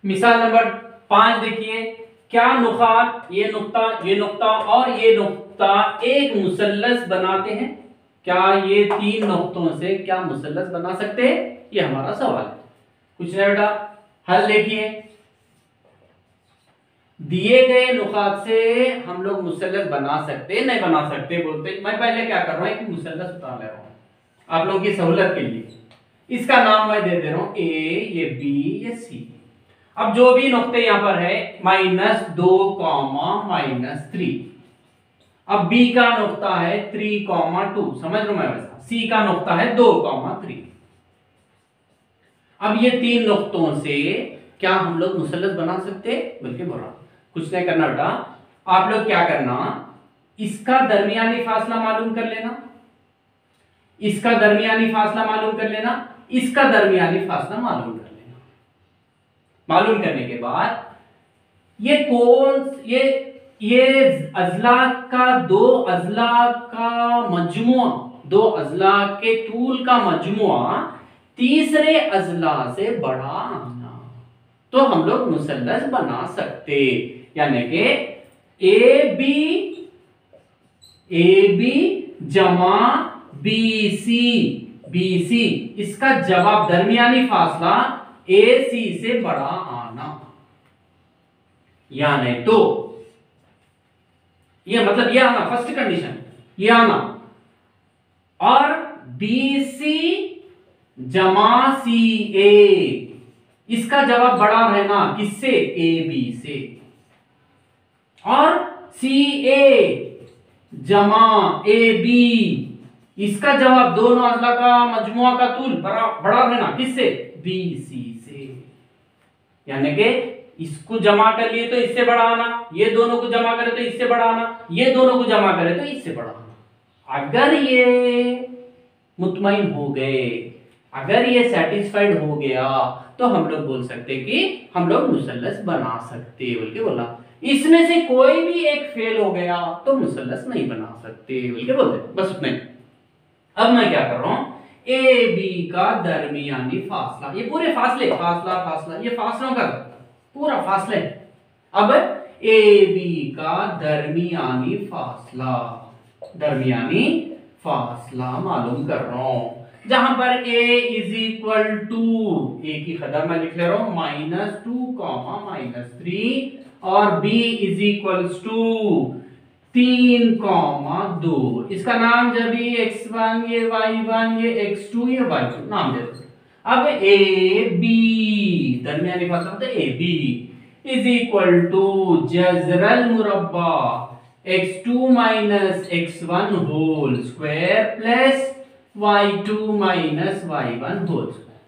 मिसाल नंबर 5 देखिए, क्या नुकात ये नुक्ता और ये नुक्ता एक मुसल्लस बनाते हैं? क्या ये तीन नुक्तों से क्या मुसल्लस बना सकते हैं? ये हमारा सवाल है। कुछ नहीं बेटा, हल देखिए। दिए गए नुकात से हम लोग मुसल्लस बना सकते नहीं बना सकते बोलते। मैं पहले क्या कर रहा हूं, एक मुसल्लस उतार ले रहा हूं आप लोगों की सहूलत के लिए। इसका नाम मैं दे दे रहा हूं ए, ये बी, ये सी। अब जो भी नुक्ते यहां पर है -2, -3। अब बी का नुक्ता है 3, 2, समझ लो मैं वैसा। सी का नुक्ता है 2, 3। अब ये तीन नुक्तों से क्या हम लोग मुसल्लस बना सकते बल्कि बोला कुछ नहीं करना बेटा। आप लोग क्या करना, इसका दरमियानी फासला मालूम कर लेना, इसका दरमियानी फासला मालूम कर लेना, इसका दरमियानी फासला मालूम कर लेना। मालूम करने के बाद ये कौन ये अजला का दो अजला का मजमुआ, दो अजला के तूल का मजमुआ तीसरे अजला से बड़ा आना, तो हम लोग मुसल्लस बना सकते। यानी कि ए बी जमा बी सी, इसका जवाब दरमियानी फासला ए सी से बड़ा आना। या नहीं तो ये मतलब ये आना, फर्स्ट कंडीशन ये आना, और बी सी जमा सी ए, इसका जवाब बड़ा रहना किससे? ए बी से। और सी ए जमा ए बी, इसका जवाब दोनों अजला का मजमुआ का तूल बड़ा रहना किससे? बी सी से। यानी कि इसको जमा कर लिए तो इससे बड़ा आना, ये दोनों को जमा करे तो इससे बड़ा आना, ये दोनों को जमा करे तो इससे बड़ा आना। अगर ये मुतमईन हो गए, अगर ये सेटिस्फाइड हो गया, तो हम लोग बोल सकते कि हम लोग मुसल्लस बना सकते बोल के बोला। इसमें से कोई भी एक फेल हो गया तो मुसल्लस नहीं बना सकते बोल के बोलते, बस उतना ही। अब मैं क्या कर रहा हूं, ए बी का दरमियानी फासला, ये पूरे फासले फासला ये फासलों का पूरा फासले। अब ए बी का दरमियानी फासला मालूम कर रहा हूं, जहां पर a इज इक्वल टू, ए की कदर मैं लिख ले रहा हूं -2, -3, और b इज इक्वल टू 3, 2। इसका नाम जब ये x1, ये y1, ये x2, ये y2 नाम दे दो। अब ए बी दरमियानी फासला होता है A B is equal to जज़रल मुरब्बा x2 - x1 whole square plus y2 - y1 whole square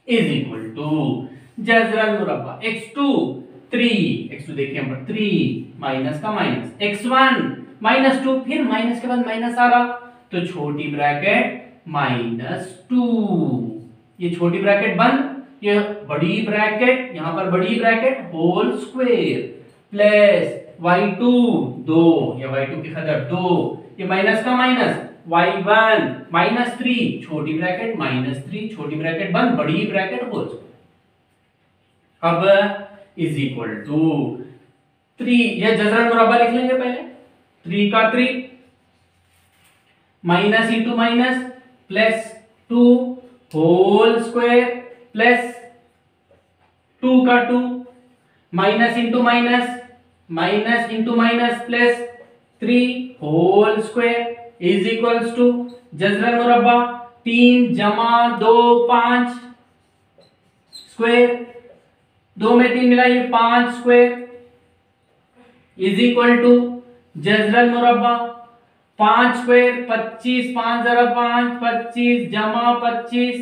is equal to जज़रल मुरब्बा x2 देखिए हम 3 माइनस का माइनस, x1 -2, फिर माइनस के बाद माइनस आ रहा तो छोटी ब्रैकेट -2, ये छोटी ब्रैकेट बंद, ये बड़ी ब्रैकेट, यहां पर बड़ी bracket whole square plus y2 2, ये y2 की कदर 2, ये माइनस का माइनस y1 -3, छोटी ब्रैकेट -3, छोटी ब्रैकेट बंद, बड़ी ब्रैकेट होल स्क्वायर। अब इज इक्वल टू 3, ये जज़रल मुरब्बा लिख लेंगे पहले, 3 का 3 minus into minus plus 2 whole square plus 2 का 2 minus into minus plus 3 whole square is equals to जज़रल मुरब्बा 3 जमा 2 5 स्क्वायर, 2 में 3 मिलाइए 5 स्क्वायर इज इक्वल टू जज़रल मुरब्बा 5 स्क्वायर 25, 5 जरा 5 25 जमा 25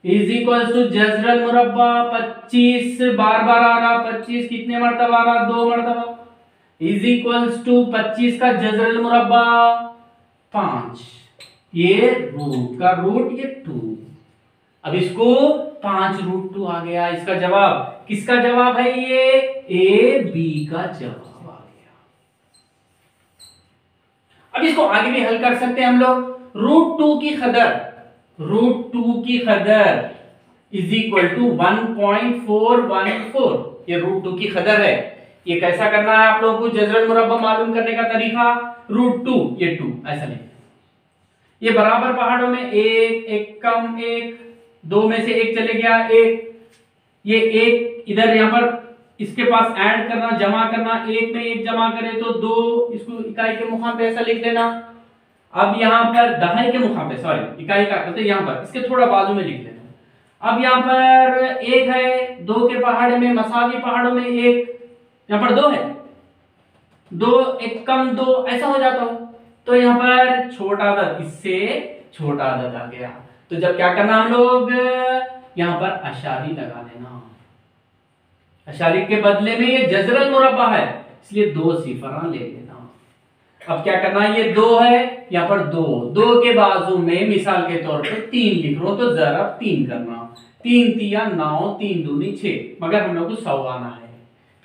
इज इक्वल टू जज़रल मुरब्बा 25 बार बार आ रहा, 25 कितने मरतबा आ रहा? 2 मरतबा इज इक्वल्स टू 25 का जज़रल मुरब्बा 5, ये रूट का रूट ये 2। अब इसको 5√2 आ गया, इसका जवाब किसका जवाब है? ये ए बी का जवाब आ गया। अब इसको आगे भी हल कर सकते हैं हम लोग। √2 की कदर इज इक्वल टू 1.414। ये √2 की कदर है। ये कैसा करना है आप लोगों को, जजरन मुरब्बा मालूम करने का तरीका, √2 ये 2 ऐसा नहीं, ये बराबर पहाड़ों में एक एक कम एक, दो में से एक चले गया एक, ये एक इधर यहां पर इसके पास ऐड करना जमा करना, एक में एक जमा करे तो दो, इसको इकाई के मुकाम पे ऐसा लिख देना। अब यहां पर दहाई के मुकाम पे, सॉरी इकाई का कहते यहां पर इसके थोड़ा बाजू में लिख देना। अब यहां पर एक है, दो के पहाड़ में मसावी पहाड़ों में एक, यहां पर दो है, दो एक कम दो ऐसा हो जाता हो, तो यहां पर छोटा अदद इससे छोटा अदद आ गया। तो जब क्या करना हम लोग, यहां पर अशारी लगा लेना। अशारी के बदले में ये जजरन मुरब्बा है इसलिए दो सिफरा ले लेना। अब क्या करना है, ये दो है यहां पर दो, दो के बाजू में मिसाल के तौर पे 3 लिख रहा हूं तो जरा 3 करना, 3 तिया 9, 3 दूनी 6, मगर हम लोग को 100 आना है।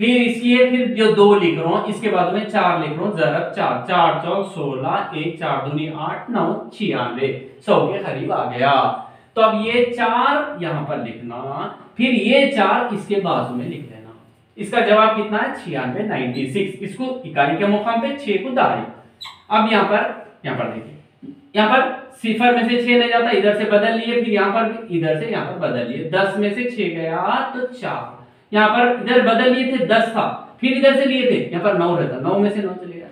फिर इसलिए फिर जो 2 लिख रहा हूं इसके बाद में 4 लिख रहा हूं, जरब 4, 4 चौक 16, 1 4 दूनी 8, 9 96, 100 के करीब आ गया। तो अब ये 4 यहां पर लिखना, फिर ये 4 इसके बाजू में लिख देना। इसका जवाब कितना है 96, 96। इसको इकाई के मुकाम पे 6 को दाएं। अब यहां पर देखिए, यहां पर सिफर में से 6 ले जाता, इधर से बदल लिए, फिर यहां पर इधर से यहां पर बदल लिए, 10 में से 6 गया तो 4, यहां पर इधर बदल लिए थे 10 था, फिर इधर से लिए थे यहां पर 9 रहता, 9 में से 9 चले गया।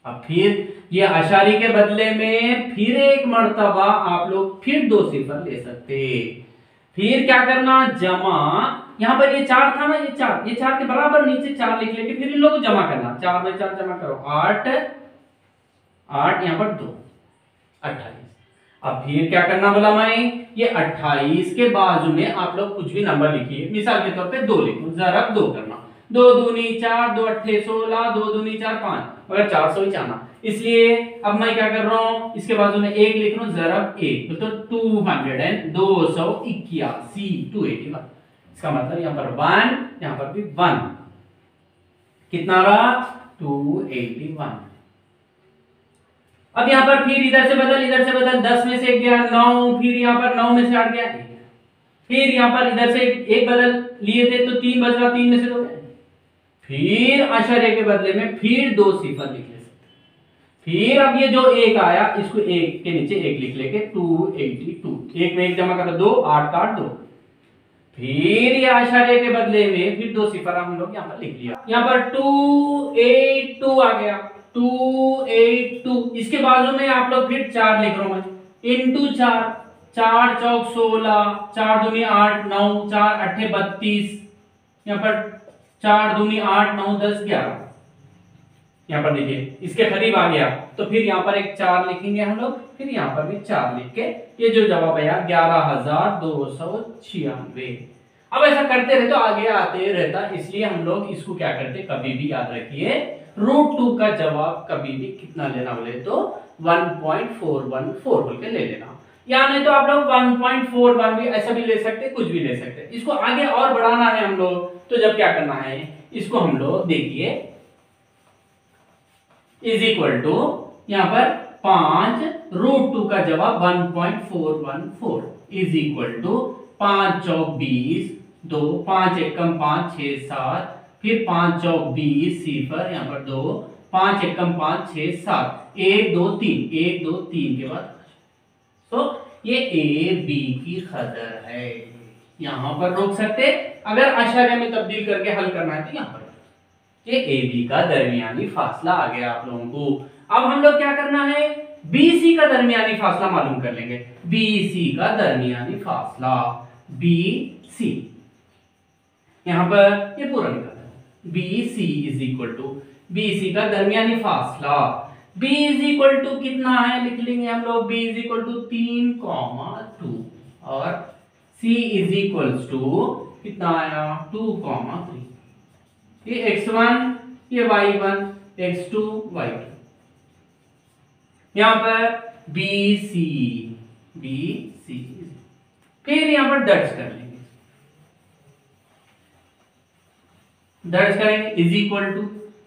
अब फिर ये अशारी के बदले में फिर एक मर्तबा आप लोग फिर 2 सिफर ले सकते। फिर क्या करना, जमा, यहां पर ये 4 था ना, ये 4 के बराबर नीचे 4 लिख लेके फिर इन लोगों को जमा करना, 4 में 4 जमा करो 8, 8 यहां पर 2, 28। अब फिर क्या करना बोला मैं, ये 28 के बाजू में आप लोग कुछ भी नंबर लिखिए, मिसाल के तौर पे 2 लिखो, जरा 2 करना, 2 दूनी 4, 2 अट्ठे 16, 2 दूनी 4 5, मगर 400 ही चाहना, इसलिए अब मैं क्या कर रहा हूं, इसके बाजू में 1 लिख रहा हूं, जरा 1 तो 281, 281। इसका मतलब यहां पर 1, यहां पर भी 1, कितना रहा 281। अब यहां पर फिर इधर से बदल 10 में से 1 गया 9, फिर यहां पर 9 में से 8 गया 1, फिर यहां पर इधर से एक बदल लिए थे तो 3 बच रहा, 3 में से 2 गया, फिर अशर्य के बदले में फिर 2 सिफर लिख ले सकते। फिर अब ये जो 1 आया इसको 1 के नीचे 1 लिख लेके 282, 1 में 1 जमा करो 2, 8 का 8 2, फिर ये आशार्य के बदले में फिर 2 सिफर हम लोग यहां पर लिख लिया, यहां पर 282 आ गया, 282। इसके बाजू में आप लोग फिर 4 लिख रहा हूं मैं, इंटू 4, 4 चौक 16, 4 दूनी 8, 9, 4 अट्ठे 32, यहां पर 4 दूनी 8, 9 10 11, यहां पर देखिए इसके करीब आ गया, तो फिर यहां पर एक 4 लिखेंगे हम लोग, फिर यहां पर भी 4 लिख के ये जो जवाब आया 11296। अब ऐसा करते रहे तो आगे आते रहता, इसलिए हम लोग इसको क्या करते, कभी भी याद रखिए √2 का जवाब कभी भी कितना लेना बोले तो 1.414 बोल के ले लेना, या नहीं तो आप लोग 1.41 भी ऐसा भी ले सकते, कुछ भी ले सकते। इसको आगे और बढ़ाना है हम लोग, तो जब क्या करना है, इसको हम लोग देखिए इज इक्वल टू यहां पर 5, √2 का जवाब 1.414 इज इक्वल टू 5 चौक 20, 2 5 एकम 5 6 7, फिर 5 चौक 20 सिफर यहां पर 2, 5 एकम 5 6 7, 1 2 3, 1 2 3 के बाद, तो ये ए बी की कदर है, यहां पर रोक सकते, अगर आशार्य में तब्दील करके हल करना है तो यहां पर ये ए बी का दरमियानी फासला आ गया आप लोगों को। अब हम लोग क्या करना है, BC का दरमियानी फासला मालूम कर लेंगे, BC का दरमियानी फासला, BC यहां पर ये पूरा निकालना है, BC is equal to, BC का दरमियानी फासला, B इज इक्वल टू कितना है लिख लेंगे हम लोग, B इज इक्वल टू 3,2 और C इज इक्वल टू कितना आया 2,3, ये x1 ये y1 x2 y2, यहां पर BC, फिर यहां पर दर्ज कर लेंगे, दर्ज करेंगे इज इक्वल टू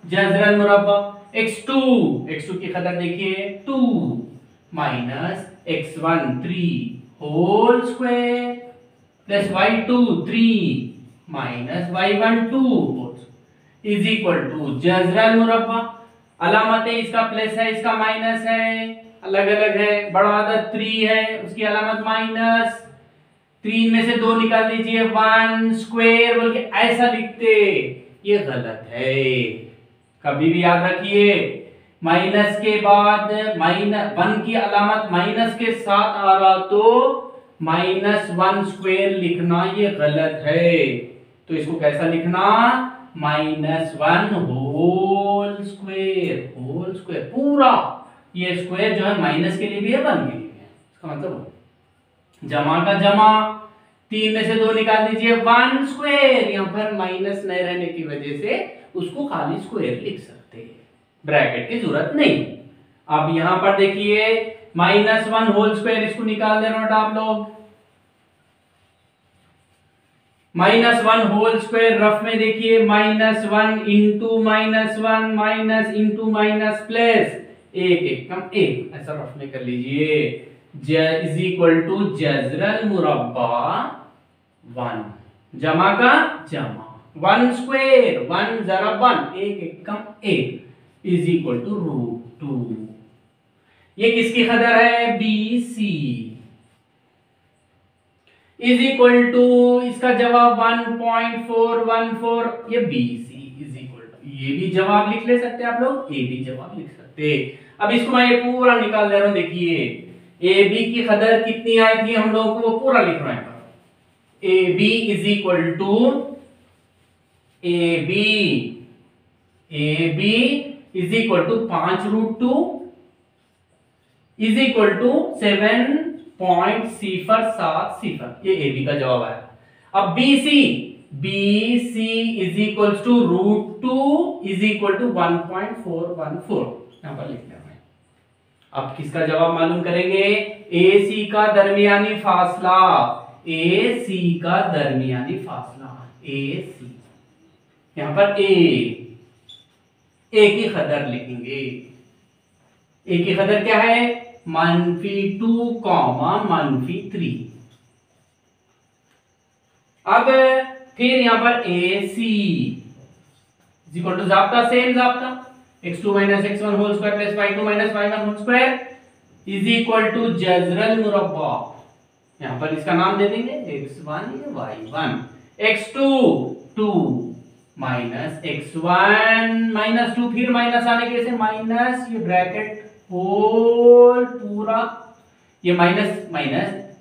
जजरन मुरब्बा x2 की कदर देखिए 2 minus x1 3 whole square plus y2 3 minus y1 2 is equal to जजरल मुरब्बा। अलामत है इसका प्लस है, इसका माइनस है, अलग अलग है। बड़ा आदत 3 है, उसकी अलामत माइनस। 3 में से 2 निकाल दीजिए, 1 स्क्वायर बोल के ऐसा लिखते, ये गलत है। कभी भी याद रखिए, माइनस के बाद -1 की अलामत माइनस के साथ आ रहा तो -1 स्क्वायर लिखना ये गलत है। तो इसको कैसा लिखना, -1 होल स्क्वायर पूरा। ये स्क्वायर जो है माइनस के लिए भी है, 1 के लिए भी है। इसका मतलब जमा का जमा, 3 में से 2 निकाल दीजिए, 1 स्क्वायर। यहां पर माइनस नहीं रहने की वजह से उसको खाली स्क्वायर लिख सकते हैं, ब्रैकेट की जरूरत नहीं। अब यहां पर देखिए -1 होल स्क्वायर, इसको निकाल देना बेटा आप लोग। -1 होल स्क्वायर रफ में देखिए, -1 into -1 minus into minus plus 1 1 कम 1, ऐसा रफ में कर लीजिए। इज इक्वल टू जजरल मुरब्बा 1, जमा का जमा 1 स्क्वायर 1 जरा 1 1 1 कम 1 इज इक्वल टू √2। ये किसकी कदर है, BC इज इक्वल टू, इसका जवाब 1.414, ये BC इज इक्वल टू, ये भी जवाब लिख ले सकते आप लोग, ये भी जवाब लिख सकते। अब इसको मैं ये पूरा निकाल दे रहा हूं, देखिए AB की कदर कितनी आई थी हम लोगों को, वो पूरा लिख रहे हैं। AB is equal to AB is equal to 5√2 is equal to 7.070, ये AB का जवाब है। अब BC is equal to √2 is equal to 1.414, यहां पर लिख रहे हैं। अब किसका जवाब मालूम करेंगे, AC का दरमियानी फासला, AC का दरमियानी फासला, AC यहां पर A की कदर लिखेंगे। A की कदर क्या है, -2, -3। अब फिर यहां पर AC इज इक्वल टू जाब्ता, सेम जाब्ता, x2 - x1 whole square plus y2 - y1 whole square is equal to जजरल मुरब्बा। यहां पर इसका नाम दे देंगे x1 y1, x2 2 -x1 -2, फिर माइनस आने की वजह से माइनस, ये ब्रैकेट होल पूरा, ये माइनस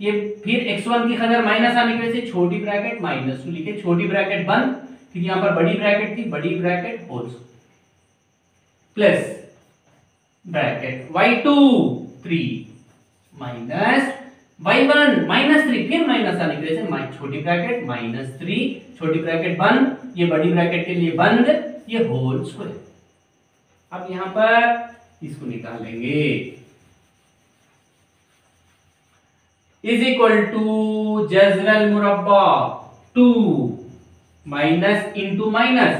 ये फिर x1 की कदर माइनस आने की वजह से छोटी ब्रैकेट -2 लिखे, छोटी ब्रैकेट बंद, फिर यहां पर बड़ी ब्रैकेट थी, बड़ी bracket whole plus bracket y2 3 minus y1 -3, फिर माइनस आने की वजह से छोटी ब्रैकेट -3, छोटी ब्रैकेट बंद, ये बड़ी ब्रैकेट के लिए बंद, ये होल स्क्वायर। अब यहां पर इसको निकालेंगे, इज इक्वल टू जजरल मुरब्बा 2 minus into minus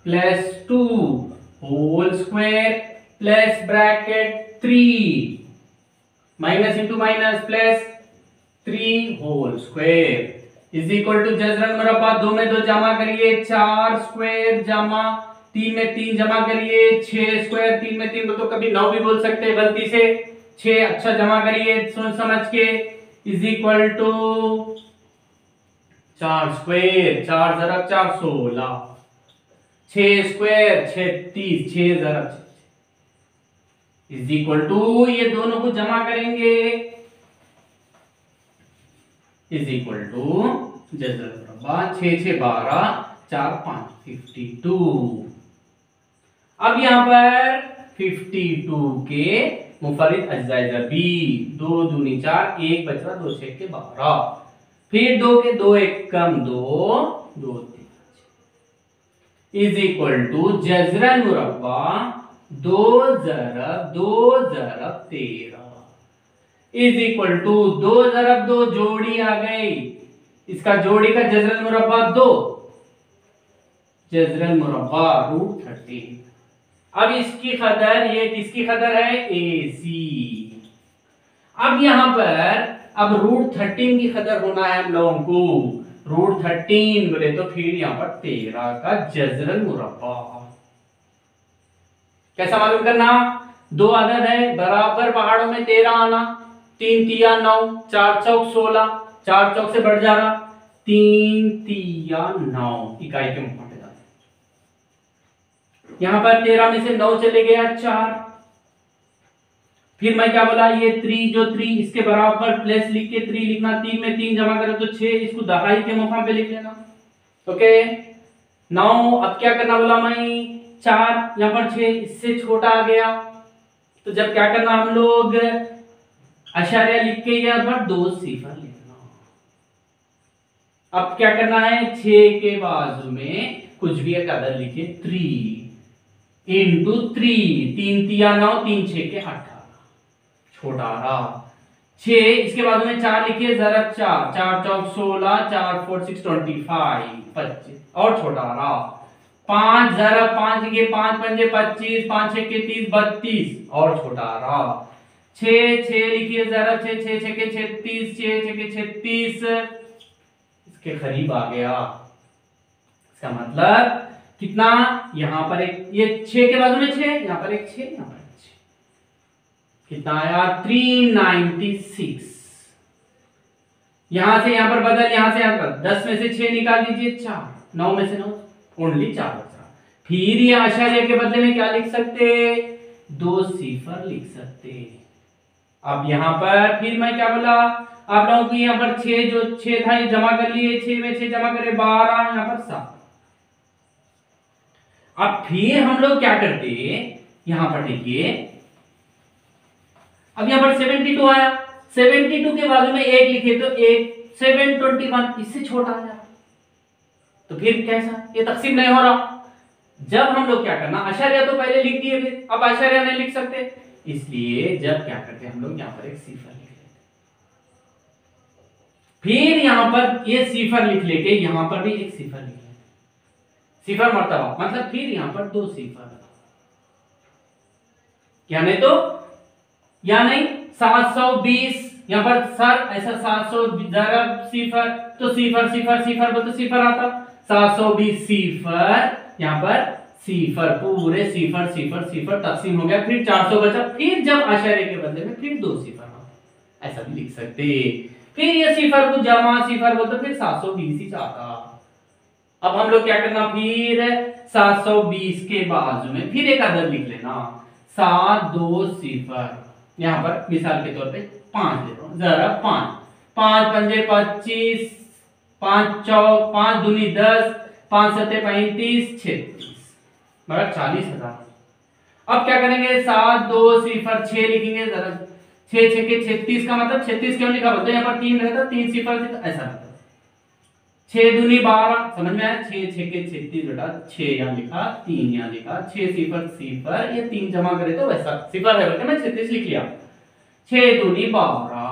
plus 2 whole square plus bracket 3 minus into minus plus 3 whole square is equal to जजरल मुरब्बा 2 में 2 जमा करिए, 4 स्क्वायर जमा 3 में 3 जमा करिए, 6 स्क्वायर 3 में 3 तो कभी 9 भी बोल सकते हैं गलती से, 6 अच्छा जमा करिए सोच समझ के, इज इक्वल टू 4 स्क्वायर 4 ज़रब 4 16, 6 स्क्वायर 36, 6 ज़रब इज इक्वल टू, ये दोनों को जमा करेंगे इज इक्वल टू जजरल मुरब्बा 6 6 12 4 5 52। अब यहां पर 52 के मुफरिद अज्जाए ज़रबी 2 दूनी 4, 1 बच रहा, 2 6 के 12, फिर 2 के 2 1 कम 2 2 3 इज इक्वल टू जजरल मुरब्बा 2 ज़रब 13 इज इक्वल टू 2 ज़रब 2 जोड़ी आ गई, इसका जोड़ी का जजरल मुरब्बा 2, जजरल मुरब्बा √13। अब इसकी कदर, ये किसकी कदर है, AC। अब यहां पर अब √13 की कदर होना है हम लोगों को। √13 बोले तो फिर यहाँ पर 13 का जज़रन मुरब्बा। कैसा मालूम करना? दो अदद है बराबर पहाड़ों में 13 आना, 3 तिया 9, 4 चौक 16, 4 चौक से बढ़ जा रहा 3 तिया 9 इकाई के मुकाम पे जाते। यहां पर 13 में से 9 चले गया 4। फिर मैं क्या बोला, ये 3 जो 3 इसके बराबर प्लस लिख के 3 लिखना, 3 में 3 जमा करें तो 6, इसको दहाई के मुकाम पे लिख लेना। ओके 9 अब क्या करना बोला मैं, 4 यहां पर 6 इससे छोटा आ गया तो जब क्या करना हम लोग अशारिया लिख के यहाँ पर 2 सिफर लिखना। अब क्या करना है, 6 के बाजू में कुछ भी एक अदद लिखे 3 इंटू 3, 3 तिया 9, 3 6 के 18 छोटा रहा 6, इसके बाद में 4 लिखिए जरा 4, 4 चौक 16, 4 4 6 25 25 और छोटा रहा 5 जरा 5 लिखिए 5 पंजे 25, 5 6 के 30 32 और छोटा रहा 6 6 लिखिए जरा 6 6 6 के 36, 6 6 के 36 इसके करीब आ गया। इसका मतलब कितना, यहां पर एक ये 6 के बाजू में 6, यहां पर एक 6, यहां पर 6 कितना आया 396। यहां से यहां पर बदल, यहां से यहां पर 10 में से 6 निकाल दीजिए 4, 9 में से 9 ओनली 4 बचा। फिर ये आशार्य के बदले में क्या लिख सकते, 2 सिफर लिख सकते। अब यहां पर फिर मैं क्या बोला आप लोगों को, यहां पर 6 जो 6 था ये जमा कर लिए, 6 में 6 जमा करे 12, यहां पर 7। अब फिर हम लोग क्या करते, यहां पर देखिए अब यहां पर 72 आया, 72 के बाजू में 1 लिखे तो 1 721 इससे छोटा आया तो फिर कैसा, ये तकसीम नहीं हो रहा। जब हम लोग क्या करना, अशारिया तो पहले लिख दिए, फिर अब अशारिया नहीं लिख सकते, इसलिए जब क्या करते हम लोग यहां पर एक सिफर लिख लेते, फिर यहां पर ये सिफर लिख लेके यहां पर भी एक सिफर लिख लेते, सिफर मर्तबा मतलब फिर यहां पर 2 सिफर, क्या नहीं तो या नहीं 720 यहां पर सर ऐसा 700 जरब सिफर तो सिफर सिफर सिफर तो सिफर आता 720 सिफर, यहां पर सिफर पूरे सिफर सिफर सिफर तकसीम हो गया, फिर 400 बचा, फिर जब आशारे के बदले में फिर 2 सिफर ऐसा भी लिख सकते। फिर ये सिफर को जमा सिफर बोलते फिर 720 ही चाहता। अब हम लोग क्या करना, फिर 720 के बाजू में फिर एक अदद लिख लेना 7 2 सिफर, यहां पर मिसाल के तौर पे 5 ले रहा हूं जरा 5 5 पंजे 25, 5 चौक 5 दूनी 10, 5 सत्ते 35 36 बराबर 40,000। अब क्या करेंगे 7 2 सिफर 6 लिखेंगे जरा 6 6 के 36 का मतलब 36 क्यों लिखा बोलते हैं, यहाँ पर 3 रहता 3 सिफर ऐसा रहता 6 दूनी 12 समझ में आया, 6 6 के 36 बेटा 6 यहाँ लिखा 3 यहाँ लिखा 6 सिफर सिफर, ये 3 जमा करे तो वैसा सिफर है बोलते मैं 36 लिख लिया 6 दूनी 12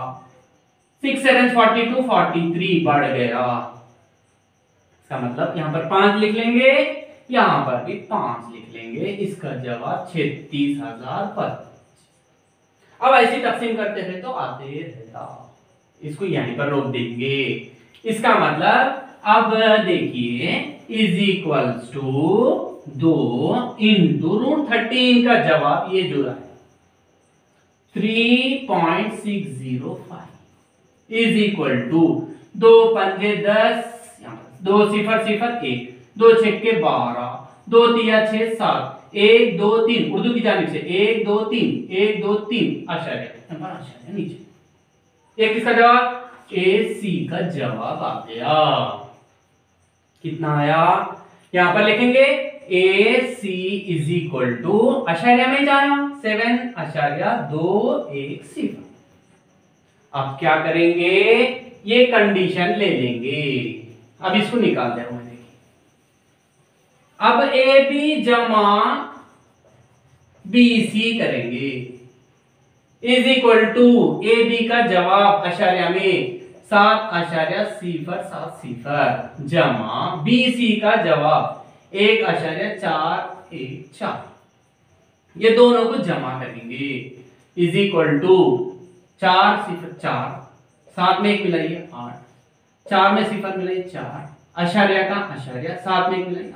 6 7 42 43 बढ़ गया। इसका मतलब यहाँ पर 5 लिख लेंगे, यहाँ पर भी 5 लिख लेंगे, इसका जवाब 36,025। अब ऐसी तकसीम करते रहे तो आते रहता, इसको यहीं पर रोक देंगे। इसका मतलब अब देखिए इज इक्वल्स टू 2 इंटू √13 का जवाब ये जो रहा है 3.605 इज इक्वल टू 2 पंजे 10, 2 सिफर सिफर 1, 2 छक्के 12, 2 तिया 6 7, 1 2 3 उर्दू की जानिब से 1 2 3 1 2 3 आशार्य नीचे। एक किसका जवाब, ए सी का जवाब आ गया। कितना आया, यहां पर लिखेंगे ए सी इज इक्वल टू आशार्य में जाना 7.21 सिफर। अब क्या करेंगे, ये कंडीशन ले लेंगे, अब इसको निकाल दे रहा हूं देखिए। अब ए बी जमा बी सी करेंगे is equal to A B का जवाब आशार्य में 7.07 सिफर जमा बी सी का जवाब 1.414, ये दोनों को जमा करेंगे इज इक्वल टू 4 सिफर 4 साथ में एक मिलाइए 8, 4 में सिफर मिलाइए 4, आशार्य का आशार्य, साथ में एक मिलाइए 8।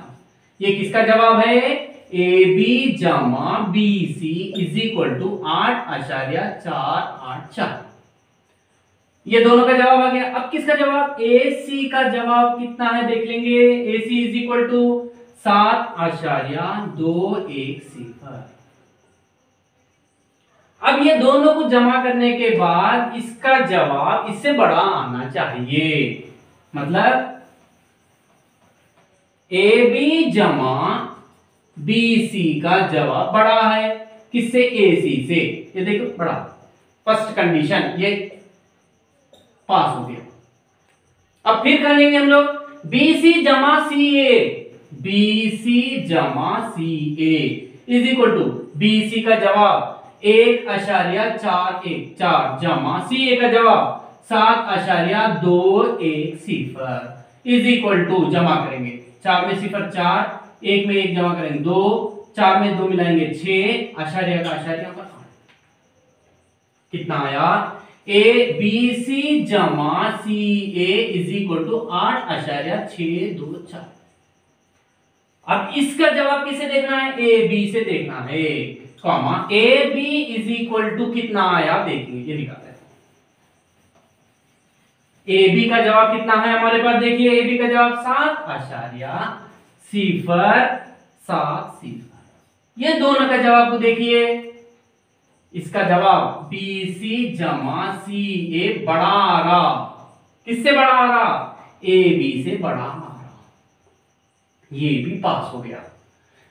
ये किसका जवाब है? ए बी जमा B C is equal to 8.484। ये दोनों का जवाब आ गया। अब किसका जवाब? ए सी का जवाब कितना है देख लेंगे। ए सी इज इक्वल टू 7.210। अब ये दोनों को जमा करने के बाद इसका जवाब इससे बड़ा आना चाहिए। मतलब ए बी जमा बी सी का जवाब बड़ा है किससे? ए सी से। ये देखो बड़ा, फर्स्ट कंडीशन ये पास हो गया। अब फिर करेंगे हम लोग बी सी जमा सी ए, बी सी जमा C A is equal to B C का जवाब 1.414 जमा सी ए का जवाब 7.210 इज इक्वल टू, जमा करेंगे 4 में सिफर 4, 1 में 1 जमा करेंगे 2, 4 में 2 मिलाएंगे 6, आशार्य का 8। कितना आया? ए बी सी जमा C A is equal to 8.624। अब इसका जवाब किसे देखना है? ए बी से देखना है, comma A B is equal to कितना आया देखेंगे। ये निकालते हैं ए बी का जवाब कितना है हमारे पास। देखिए ए बी का जवाब 7.07। ये दोनों का जवाब को देखिए, इसका जवाब बी सी जमा सी ए बड़ा आ रहा। किससे बड़ा आ रहा? ए बी से बड़ा आ रहा। ये भी पास हो गया,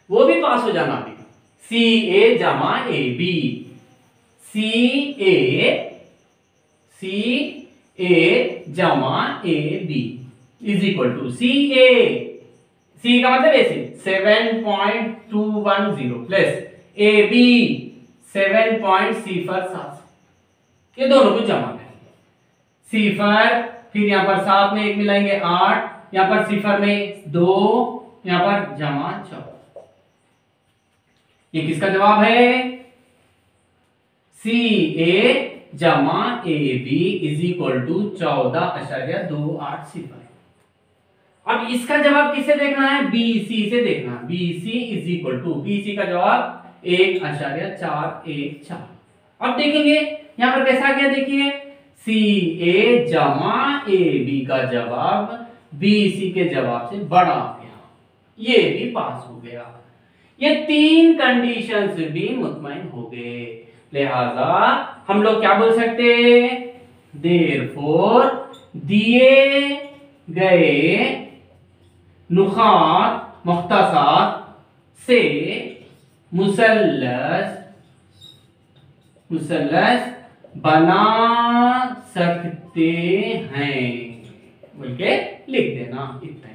वो भी पास हो जाना भी। सी ए जमा ए बी, सी ए जमा A B is equal to C A, C का मतलब ऐसे 7.210 प्लस ए बी 7.07। ये दोनों को जमा करेंगे। सिफर, फिर यहां पर 7 में 1 मिलाएंगे 8, यहां पर सिफर में 2, यहां पर जमा 14। ये किसका जवाब है? सी ए जमा A B is equal to 14.280। अब इसका जवाब किससे देखना है? बी सी से देखना है। B C is equal to, B C का जवाब 1.414। अब देखेंगे यहां पर कैसा गया, देखिए सी ए जमा ए बी का जवाब बी सी के जवाब से बड़ा आ गया। ये भी पास हो गया। ये 3 कंडीशंस भी मुतमईन हो गए। लिहाजा हम लोग क्या बोल सकते हैं? देयरफॉर दिए गए नुकात मुख्तसर से मुसल्लस बना सकते हैं बोल के लिख देना, इतना ही।